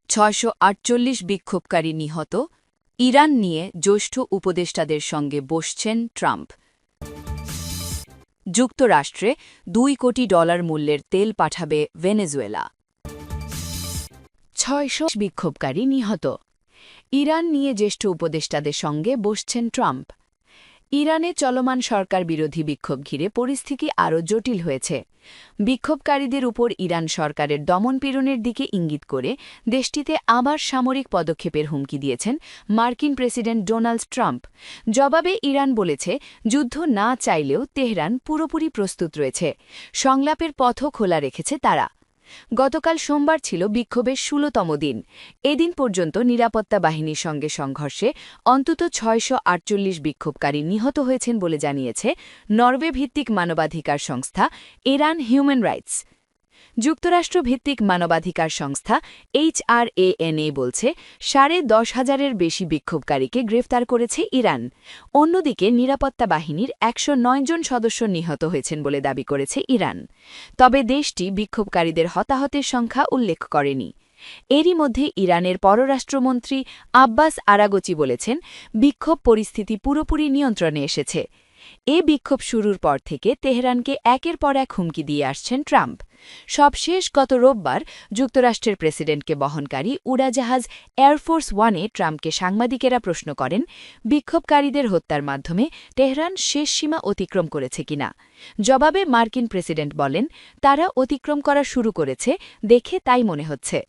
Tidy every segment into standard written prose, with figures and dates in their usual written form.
648 বিক্ষোভকারী নিহত, ইরান নিয়ে জ্যেষ্ঠ উপদেষ্টাদের সঙ্গে বসছেন ট্রাম্প। যুক্তরাষ্ট্রে $2 কোটি মূল্যের তেল পাঠাবে ভেনেজুয়েলা। 600 বিক্ষোভকারী নিহত, ইরান নিয়ে জ্যেষ্ঠ উপদেষ্টাদের সঙ্গে বসছেন ট্রাম্প। ইরানে চলমান সরকার বিরোধী বিক্ষোভ ঘিরে পরিস্থিতি আরও জটিল হয়েছে। বিক্ষোভকারীদের উপর ইরান সরকারের দমনপীড়নের দিকে ইঙ্গিত করে দেশটিতে আবার সামরিক পদক্ষেপের হুমকি দিয়েছেন মার্কিন প্রেসিডেন্ট ডোনাল্ড ট্রাম্প। জবাবে ইরান বলেছে, যুদ্ধ না চাইলেও তেহরান পুরোপুরি প্রস্তুত রয়েছে, সংলাপের পথও খোলা রেখেছে তারা। গতকাল সোমবার ছিল বিক্ষোভের 16তম দিন। এদিন পর্যন্ত নিরাপত্তা বাহিনীর সঙ্গে সংঘর্ষে অন্তত 648 বিক্ষোভকারী নিহত হয়েছেন বলে জানিয়েছে নরওয়ে ভিত্তিক মানবাধিকার সংস্থা ইরান হিউম্যান রাইটস। যুক্তরাষ্ট্র-ভিত্তিক মানবাধিকার সংস্থা HRANA বলছে, 10,500-এর বেশি বিক্ষোভকারীকে গ্রেফতার করেছে ইরান। অন্যদিকে নিরাপত্তা বাহিনীর 109 জন সদস্য নিহত হয়েছেন বলে দাবি করেছে ইরান। তবে দেশটি বিক্ষোভকারীদের হতাহতের সংখ্যা উল্লেখ করেনি। এরই মধ্যে ইরানের পররাষ্ট্রমন্ত্রী আব্বাস আরাগচি বলেছেন, বিক্ষোভ পরিস্থিতি পুরোপুরি নিয়ন্ত্রণে এসেছে। বিক্ষোভ শুরুর পর থেকে তেহরানকে একের পর এক হুমকি দিয়ে আসছেন ট্রাম্প। সবশেষ গত রোববার যুক্তরাষ্ট্রের প্রেসিডেন্টকে বহনকারী উড়াজাহাজ এয়ারফোর্স ওয়ানে ট্রাম্পকে সাংবাদিকেরা প্রশ্ন করেন, বিক্ষোভকারীদের হত্যার মাধ্যমে তেহরান শেষ সীমা অতিক্রম করেছে কিনা। জবাবে মার্কিন প্রেসিডেন্ট বলেন, তারা অতিক্রম করা শুরু করেছে, দেখে তাই মনে হচ্ছে।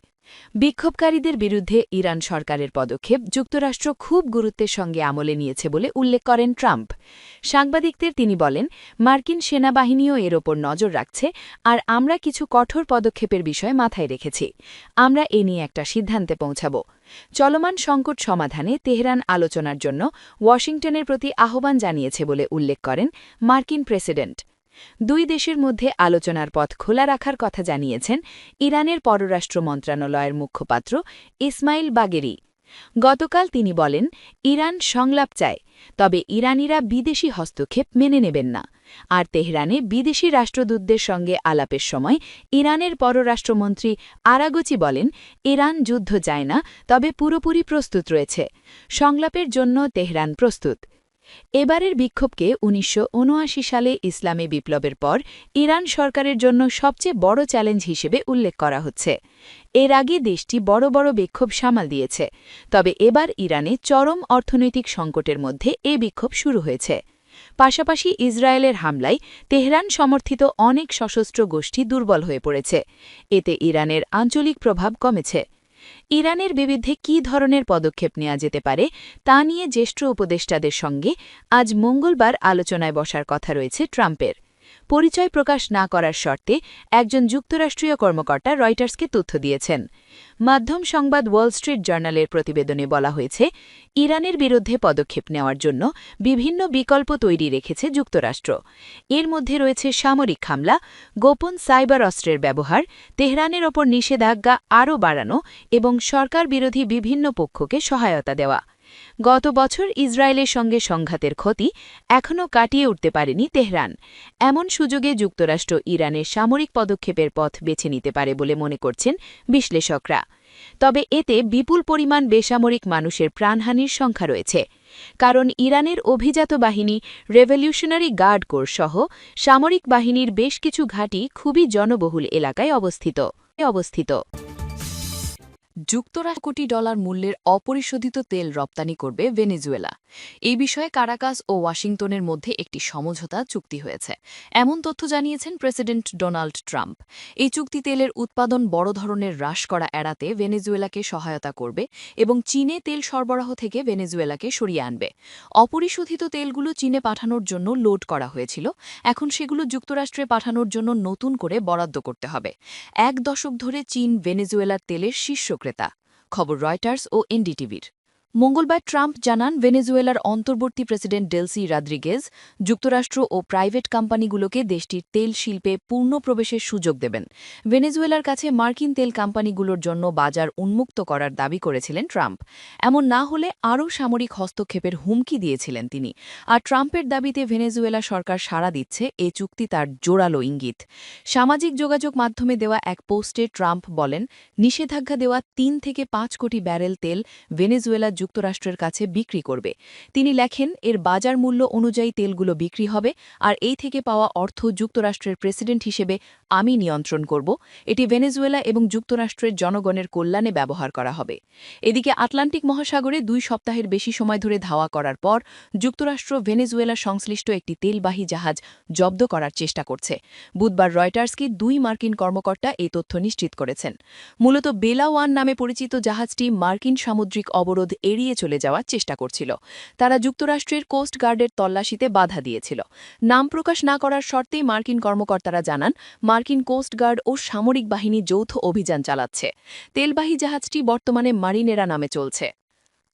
বিক্ষোভকারীদের বিরুদ্ধে ইরান সরকারের পদক্ষেপ যুক্তরাষ্ট্র খুব গুরুত্বের সঙ্গে আমলে নিয়েছে বলে উল্লেখ করেন ট্রাম্প। সাংবাদিকদের তিনি বলেন, মার্কিন সেনাবাহিনীও এর ওপর নজর রাখছে, আর আমরা কিছু কঠোর পদক্ষেপের বিষয় মাথায় রেখেছি। আমরা এ নিয়ে একটা সিদ্ধান্তে পৌঁছাব। চলমান সংকট সমাধানে তেহরান আলোচনার জন্য ওয়াশিংটনের প্রতি আহ্বান জানিয়েছে বলে উল্লেখ করেন মার্কিন প্রেসিডেন্ট। দুই দেশের মধ্যে আলোচনার পথ খোলা রাখার কথা জানিয়েছেন ইরানের পররাষ্ট্র মন্ত্রণালয়ের মুখপাত্র ইসমাইল বাগেরি। গতকাল তিনি বলেন, ইরান সংলাপ চায়, তবে ইরানিরা বিদেশি হস্তক্ষেপ মেনে নেবেন না। আর তেহরানে বিদেশি রাষ্ট্রদূতদের সঙ্গে আলাপের সময় ইরানের পররাষ্ট্রমন্ত্রী আরাগচি বলেন, ইরান যুদ্ধ চায় না, তবে পুরোপুরি প্রস্তুত রয়েছে। সংলাপের জন্য তেহরান প্রস্তুত। এবারের বিক্ষোভকে 1979 সালে ইসলামী বিপ্লবের পর ইরান সরকারের জন্য সবচেয়ে বড় চ্যালেঞ্জ হিসেবে উল্লেখ করা হচ্ছে। এর আগে দেশটি বড় বড় বিক্ষোভ সামাল দিয়েছে, তবে এবার ইরানে চরম অর্থনৈতিক সংকটের মধ্যে বিক্ষোভ শুরু হয়েছে। পাশাপাশি ইসরায়েলের হামলায় তেহরান সমর্থিত অনেক সশস্ত্র গোষ্ঠী দুর্বল হয়ে পড়েছে। এতে ইরানের আঞ্চলিক প্রভাব কমেছে। ইরানের বিরুদ্ধে কী ধরনের পদক্ষেপ নেওয়া যেতে পারে তা নিয়ে জ্যেষ্ঠ উপদেষ্টাদের সঙ্গে আজ মঙ্গলবার আলোচনায় বসার কথা রয়েছে ট্রাম্পের। পরিচয় প্রকাশ না করার শর্তে একজন যুক্তরাষ্ট্রীয় কর্মকর্তা রয়টার্সকে তথ্য দিয়েছেন। মাধ্যম সংবাদ ওয়াল স্ট্রিট জার্নালের প্রতিবেদনে বলা হয়েছে, ইরানের বিরুদ্ধে পদক্ষেপ নেওয়ার জন্য বিভিন্ন বিকল্প তৈরি রেখেছে যুক্তরাষ্ট্র। এর মধ্যে রয়েছে সামরিক হামলা, গোপন সাইবার অস্ত্রের ব্যবহার, তেহরানের ওপর নিষেধাজ্ঞা আরও বাড়ানো এবং সরকার বিরোধী বিভিন্ন পক্ষকে সহায়তা দেওয়া। গত বছর ইসরায়েলের সঙ্গে সংঘাতের ক্ষতি এখনও কাটিয়ে উঠতে পারেনি তেহরান। এমন সুযোগে যুক্তরাষ্ট্র ইরানের সামরিক পদক্ষেপের পথ বেছে নিতে পারে বলে মনে করছেন বিশ্লেষকরা। তবে এতে বিপুল পরিমাণ বেসামরিক মানুষের প্রাণহানির সংখ্যা রয়েছে, কারণ ইরানের অভিজাত বাহিনী, রেভলিউশনারি গার্ড কোর সহ সামরিক বাহিনীর বেশ কিছু ঘাঁটি খুবই জনবহুল এলাকায় অবস্থিত। যুক্তরাষ্ট্র কোটি ডলার মূল্যের অপরিশোধিত তেল রপ্তানি করবে ভেনেজুয়েলা। এই বিষয়ে কারাকাস ও ওয়াশিংটনের মধ্যে একটি সমঝোতা চুক্তি হয়েছে, এমন তথ্য জানিয়েছেন প্রেসিডেন্ট ডোনাল্ড ট্রাম্প। এই চুক্তি তেলের উৎপাদন বড় ধরনের হ্রাস করা এড়াতে ভেনেজুয়েলাকে সহায়তা করবে এবং চীনে তেল সরবরাহ থেকে ভেনেজুয়েলাকে সরিয়ে আনবে। অপরিশোধিত তেলগুলো চীনে পাঠানোর জন্য লোড করা হয়েছিল, এখন সেগুলো যুক্তরাষ্ট্রে পাঠানোর জন্য নতুন করে বরাদ্দ করতে হবে। 1 দশক ধরে চীন ভেনেজুয়েলার তেলের শীর্ষ ক্রেতা। খবর রয়টার্স ও এনডিটিভির। মঙ্গলবার ট্রাম্প জানান ভেনেজুয়েলার অন্তর্বর্তী প্রেসিডেন্ট ডেলসি রদ্রিগেজ যুক্তরাষ্ট্র ও প্রাইভেট কোম্পানিগুলোকে দেশটির তেল শিল্পে পূর্ণ প্রবেশের সুযোগ দেবেন। ভেনেজুয়েলার কাছে মার্কিন তেল কোম্পানিগুলোর জন্য বাজার উন্মুক্ত করার দাবি করেছিলেন ট্রাম্প। এমন না হলে আরও সামরিক হস্তক্ষেপের হুমকি দিয়েছিলেন তিনি। আর ট্রাম্পের দাবিতে ভেনেজুয়েলা সরকার সাড়া দিচ্ছে, এ চুক্তি তার জোরালো ইঙ্গিত। সামাজিক যোগাযোগ মাধ্যমে দেওয়া এক পোস্টে ট্রাম্প বলেন, নিষেধাজ্ঞা দেওয়া ৩ থেকে ৫ কোটি ব্যারেল তেল ভেনেজুয়েলা যুক্তরাষ্ট্রের কাছে বিক্রি করবে। তিনি লেখেন, এর বাজার মূল্য অনুযায়ী তেলগুলো বিক্রি হবে, আর এই থেকে পাওয়া অর্থ যুক্তরাষ্ট্রের প্রেসিডেন্ট হিসেবে আমি নিয়ন্ত্রণ করব। এটি ভেনেজুয়েলা এবং যুক্তরাষ্ট্রের জনগণের কল্যাণে ব্যবহার করা হবে। এদিকে আটলান্টিক মহাসাগরে ২ সপ্তাহের বেশি সময় ধরে ধাওয়া করার পর যুক্তরাষ্ট্র ভেনেজুয়েলা সংশ্লিষ্ট একটি তেলবাহী জাহাজ জব্দ করার চেষ্টা করছে। বুধবার রয়টার্সকে ২ মার্কিন কর্মকর্তা এই তথ্য নিশ্চিত করেছেন। মূলত বেলা ওয়ান নামে পরিচিত জাহাজটি মার্কিন সামুদ্রিক অবরোধ এড়িয়ে চলে যাওয়ার চেষ্টা করছিল। তারা যুক্তরাষ্ট্রের কোস্ট গার্ডের তল্লাশিতে বাধা দিয়েছিল। নাম প্রকাশ না করার শর্তেই মার্কিন কর্মকর্তারা জানান, মার্কিন কোস্ট গার্ড ও সামরিক বাহিনী যৌথ অভিযান চালাচ্ছে। তেলবাহী জাহাজটি বর্তমানে মারিনেরা নামে চলছে।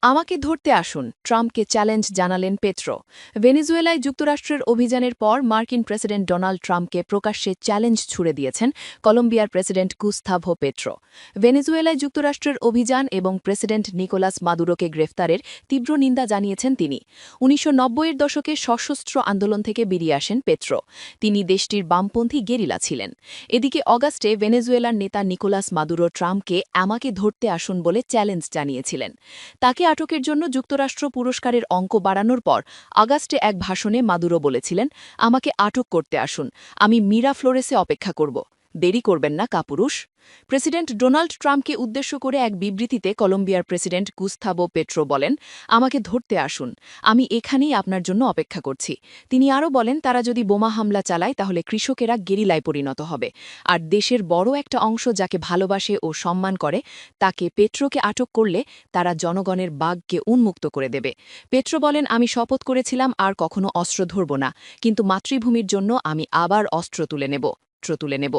আমাকে ধরতে আসুন, ট্রাম্পকে চ্যালেঞ্জ জানালেন পেট্রো। ভেনেজুয়েলায় যুক্তরাষ্ট্রের অভিযানের পর মার্কিন প্রেসিডেন্ট ডোনাল্ড ট্রাম্পকে প্রকাশ্যে চ্যালেঞ্জ ছুড়ে দিয়েছেন কলম্বিয়ার প্রেসিডেন্ট গুস্তাভো পেট্রো। ভেনেজুয়েলায় যুক্তরাষ্ট্রের অভিযান এবং প্রেসিডেন্ট নিকোলাস মাদুরোকে গ্রেফতারের তীব্র নিন্দা জানিয়েছেন তিনি। ১৯৯০-এর দশকে সশস্ত্র আন্দোলন থেকে বেরিয়ে আসেন পেট্রো। তিনি দেশটির বামপন্থী গেরিলা ছিলেন। এদিকে অগাস্টে ভেনেজুয়েলার নেতা নিকোলাস মাদুরো ট্রাম্পকে আমাকে ধরতে আসুন বলে চ্যালেঞ্জ জানিয়েছিলেন। তাকে আটকের জন্য যুক্তরাষ্ট্র পুরস্কারের অঙ্ক বাড়ানোর পর আগস্টে এক ভাষণে মাদুরো বলেছিলেন, আমাকে আটক করতে আসুন, আমি মিরাফ্লোরেসে অপেক্ষা করব, দেরি করবেন না কাপুরুষ। প্রেসিডেন্ট ডোনাল্ড ট্রাম্পকে উদ্দেশ্য করে এক বিবৃতিতে কলম্বিয়ার প্রেসিডেন্ট গুস্তাভো পেট্রো বলেন, আমাকে ধরতে আসুন, আমি এখানেই আপনার জন্য অপেক্ষা করছি। তিনি আরও বলেন, তারা যদি বোমা হামলা চালায় তাহলে কৃষকেরা গেরিলায় পরিণত হবে। আর দেশের বড় একটা অংশ যাকে ভালোবাসে ও সম্মান করে, তাকে পেট্রোকে আটক করলে তারা জনগণের বাঘকে উন্মুক্ত করে দেবে। পেট্রো বলেন, আমি শপথ করেছিলাম আর কখনো অস্ত্র ধরব না, কিন্তু মাতৃভূমির জন্য আমি আবার অস্ত্র তুলে নেব।